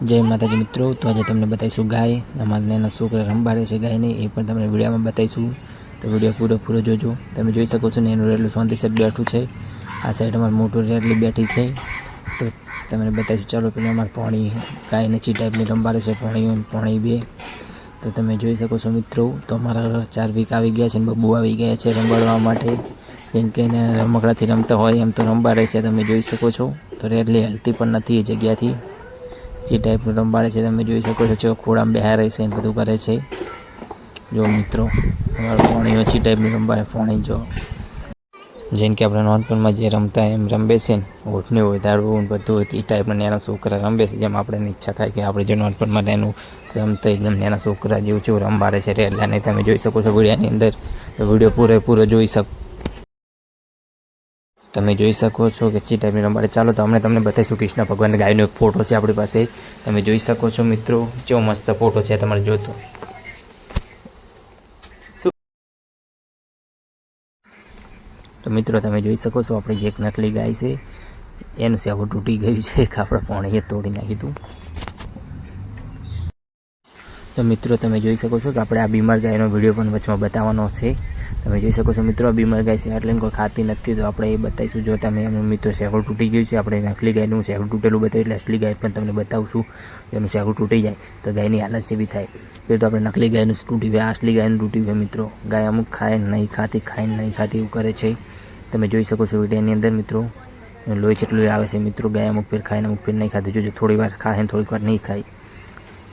जय माताजी मित्रों। तो आज तमने बताईशुं गाय अमारा नाना छोकरा रंबाड़े छे गाय ने ए पण तमने विडियो में बताईशुं। तो विडियो पूरो जोजो। तमे जोई सको छो नेनु रेडलुं शांतिसर बैठुं छे। आ साइड अमार मोटुं रेडली बैठी छे। तो तमने बताईशुं। चालो पहले अमार पाणी गाय ने ची टाइपनी रंबाड़े छे पाणी बे। तो तमे जोई सको छो मित्रों। तो अमारा 4 वीक आवी गया छे, बब्बू आवी गया छे रंबाड़वा माटे। केम के रमकड़ाथी रमता होय एम तो रंबाड़े छे। तमे जोई सको छो। तो रेडली हलती पण नथी ए जग्याथी। જે ટાઈપનું રંબાડે છે તમે જોઈ શકો છો। ખોડામાં બેહારે છે ને બધું કરે છે। જો મિત્રો અમારું પાણી ઓછી ટાઈપનું રંબાડે પાણી જો જેમ કે આપણે નાનપણમાં જે રમતા એમ રમે છે ને ઓઠને હોય દાડવું બધું એ ટાઈપના નાના છોકરા રમે છે। જેમ આપણે ઈચ્છા થાય કે આપણે જે નાનપણમાં એનું રમતા એકદમ નાના છોકરા જેવું છે રંબાડે છે રેડલાને તમે જોઈ શકો છો વિડીયોની અંદર। તો વિડીયો પૂરેપૂરો જોઈ શકો। તમે જોઈ શકો છો કે ची टाइपनी रंबाड़े। चालो तो हमने तमने बताईशुं कृष्ण भगवान गायनो एक फोटो है अपनी पास। तमे जोई सको छो मित्रों केवो मस्त फोटो है तमारे जोतो। तो मित्रों तमे जोई सको छो आपणी जे नकली गाय है एनुं सेवुं तूटी गयुं छे। आपणे पाणीए तोड़ी नाख्युं हतुं। तो मित्रों तमे जोई सको छो कि आपणे आ बीमार गायनो विडियो पण वचमां बताववानो छे। तमे जोई सको छो मित्रों आ बीमार गाय छे એટલે કોઈ ખાતી નથી। तो આપણે એ બતાવીશું। જો તમે મિત્રો શેગડું તૂટી ગયું છે આપણે નકલી ગાયનું શેગડું તૂટેલું બતાવ્યું એટલે असली ગાય પણ તમને બતાવશું। એનું શેગડું તૂટી જાય તો ગાયની હાલત જેવી થાય। એ તો આપણે નકલી ગાયનું તૂટી હોય असली ગાયનું તૂટી હોય मित्रों। ગાય અમુક ખાય નહીં ખાતી એવું કરે છે। તમે જોઈ શકો છો વિડીયોની અંદર मित्रों લોહી જેટલું આવે છે मित्रों। ગાય અમુક ફેર ખાય ને અમુક ફેર નહીં ખાતી। જોજો થોડી વાર ખાય ને થોડીક વાર નહીં ખાય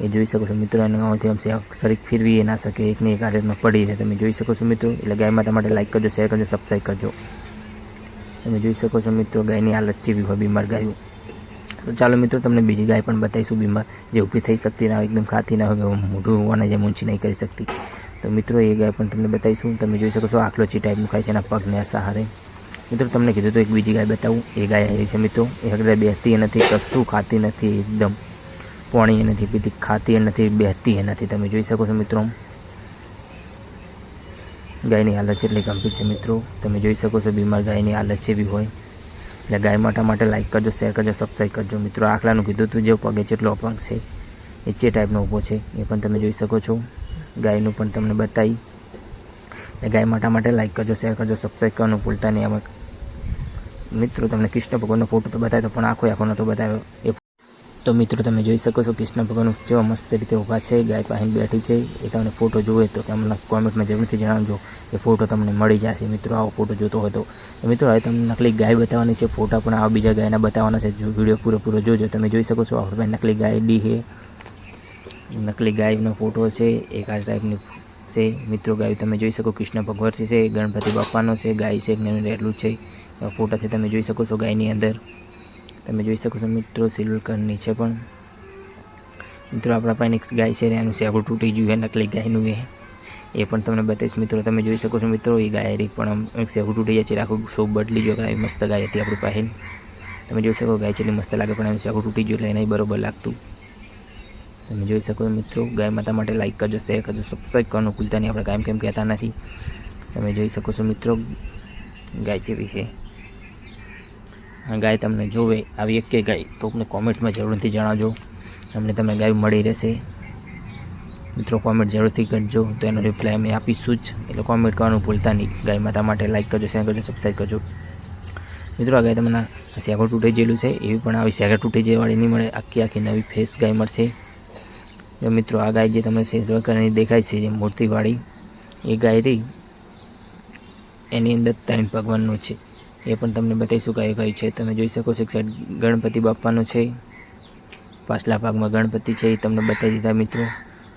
એ જોઈ શકો છો मित्रों। એના ગામથી આમ શરીર ફેરવી ના શકે એકની એક આડમાં પડી રહે। તમે જોઈ શકો છો मित्रों। એટલે ગાય માતા માટે લાઈક કરજો, શેર કરજો, સબસ્ક્રાઈબ કરજો। તમે જોઈ શકો છો मित्रों ગાયની હાલત જેવી હોય બીમાર ગાયો। તો ચાલો मित्रों તમને બીજી ગાય પણ બતાવીશું બીમાર જે ઊભી થઈ શકતી ના હોય એકદમ ખાતી ના હોય મોઢું હોવાના જેમ ઊંચી નહીં કરી શકતી। તો मित्रों એ ગાય પણ તમને બતાવીશું। તમે જોઈ શકો છો આખલો ची टाइपનું ખાય છે એના પગને સહારે। मित्रों તમને કીધું તો એક બીજી ગાય બતાવું। એ ગાય આવી છે मित्रों। એ હકડે બેહતી નથી, કશું ખાતી નથી, એકદમ पाणी नहीं पीती, खाती नहीं, बेहती नहीं। तमे जोई सको छो मित्रों गायनी हालत जेटली गंभीर है मित्रों। तमे जोई सको छो बीमार गायनी हालत जेवी होय એટલે ગાય માટે લાઈક કરજો, શેર કરજો, સબસ્ક્રાઈબ કરજો मित्रों। આખલાનું કીધું તું જે પગે જેટલો અપંગ છે એ જે ટાઈપનો ઊભો છે એ પણ તમે જોઈ શકો છો। ગાયનું પણ તમને બતાવી એટલે ગાય માટે લાઈક કરજો, શેર કરજો, સબસ્ક્રાઈબ કરવાનું ભૂલતા નહીં। આમાં मित्रों તમને કૃષ્ણ ભગવાનનો ફોટો તો બતાવ્યો પણ આખો નહોતો બતાવ્યો। એ तो मित्रों તમે જોઈ શકો છો कृष्ण भगवान કેવા મસ્ત રીતે ઊભા છે ગાય પાસે બેઠી છે। એ તમને ફોટો જોવે તો તમને કોમેન્ટમાં જરૂરથી જણાવજો એ ફોટો તમને મળી જશે मित्रों। આવો ફોટો જોતો હોય તો मित्रों હવે તમને નકલી ગાય બતાવવાની છે, ફોટા પણ આવા બીજા ગાયના બતાવવાના છે। જો વિડીયો પૂરો જોજો। તમે જોઈ શકો છો આપણે પાસે નકલી ગાય ડી છે, નકલી ગાયનો ફોટો છે એક આ ટાઈપની છે मित्रों। ગાય તમે જોઈ શકો कृष्ण भगवान છે, ગણપતિ બાપાનો છે, ગાય છે એનું રેલું છે ફોટા છે તમે જોઈ શકો છો ગાયની અંદર। તમે જોઈ શકો છો मित्रों सिल्वर कलरनी है पण मित्रों आपणा पासे एक गाय है एनु शेगडुं तूटी गयुं है नकली गायनुं ए पण तमने बतावीश मित्रों। तमे जोई सको छो मित्रों ए गाय री पण शेगडुं तूटी जाय छे आखुं शो बदली गयो। गाय मस्त गाय हती आपणी पासे। तमे जोई सको गाय चेटली मस्त लागे पण एनु शेगडुं तूटी गयुं એટલે नहीं बरोबर लागतुं। तमे जोई सको मित्रों गाय माता माटे लाइक करजो, शेर करजो, सब्सक्राइब करवानुं भूलता नहीं। आपणे कायम केम कहेता नथी। तमे जोई सको छो मित्रों गाय जेवी छे। गाय तमने जोवे आवी एक के गाय तो अपने कॉमेंट में जरूरथी जणावजो। अमने तमने गाय मळी रहेशे मित्रों। कॉमेंट जरूरथी करजो तो एनो रिप्लाय अमे आपीशुं ज। एटले कॉमेंट करवानुं भूलता नहीं। गाय माता माटे लाइक करजो, शेर करजो, सब्सक्राइब करजो मित्रों। आ गाय तमने शेगड़ तूटी जेलुं छे एवी पण आवी शेगड़ तूटी जेवाळी नहीं मळे। आखी नवी फेस गाय मळशे। जो मित्रों आ गाय जे तमने सिल्वर कलरनी देखाय छे जे मोटीवाળી ए गाय री एनी अंदर 3 भगवाननुं छे ए पण तमने बताईशुं कई कई है। तमे जोई सको छो एक साइड गणपति बापानो छे, पाछला भागमां गणपति छे तमने बताई दीधा मित्रों।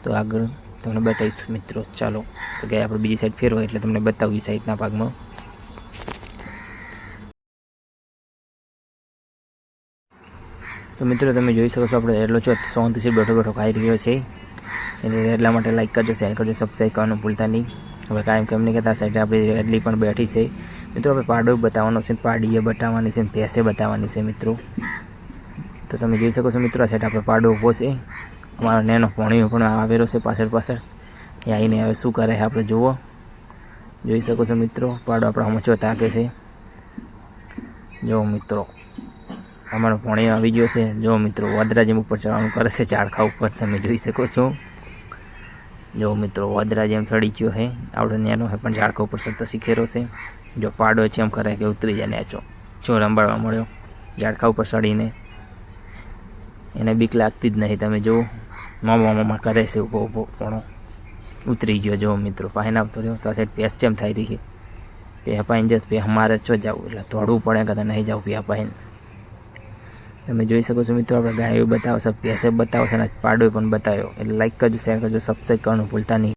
तो आगळ तमने बताईशुं मित्रों। चालो तो गाय आपणे बीजी साइड फेरवाय એટલે तमने बतावी साइडना भागमां। तो मित्रों તમે જોઈ શકો છો આપણે રેડલો છો શાંતિથી બેઠો ખાઈ રહ્યો છે। એટલે રેડલા માટે લાઈક કરજો, શેર કરજો, સબસ્ક્રાઈબ કરવાનું ભૂલતા નહીં। હવે કાયમ કેમ નહીં કહેતા સાઈડે આપણી રેડલી પણ બેઠી છે मित्रों। આપણે પાડો બતાવવાનો છે, પાડીએ બતાવવાની છે, ભેંસે બતાવવાની છે मित्रों। तो તમે જોઈ શકો છો मित्रों आ साइड આપણે પાડો ઊભો છે। અમારો નેનો પોણીઓ પણ આવેલો છે પાછળ એ આવીને હવે શું કરે છે આપણે જુઓ। જોઈ શકો છો मित्रों पाडो આપણા હમચો તાકે છે। જો मित्रों અમારો ભોણે આવી ગયો છે. જો મિત્રો વાદરા જેમ ઉપર ચડવાનું કરે છે ઝાડખા ઉપર, તમે જોઈ શકો છો. જો મિત્રો વાદરા જેમ ચડી ગયો છે, આવડો નેનો છે પણ ઝાડખા ઉપર ચડતા શીખેલો છે. જો પાડો છે એમ કરે કે ઉતરી જાય નેચો, જો રંબાડવા મળ્યો ઝાડખા ઉપર ચડીને, એને બીક લાગતી જ નહીં. તમે જો મામા કરે છે ઊભો ઊભો, પણ ઉતરી ગયો. જો મિત્રો પાહીને આવતો રહ્યો તો આ સાઈડ ભેંસ જેમ થઈ રહી છે. પે પાઈને જશે, પે અમારે ચો જવું, એટલે દોડવું પડે કે નહીં જવું પે પાઈને. તમે જોઈ શકો છો મિત્રો, આપણે ગાયો બતાવશે, ભેંસે બતાવશે અને પાડો પણ બતાવ્યો. એટલે લાઈક કરજો, શેર કરજો, સબસ્ક્રાઈબ કરવાનું ભૂલતા નહીં.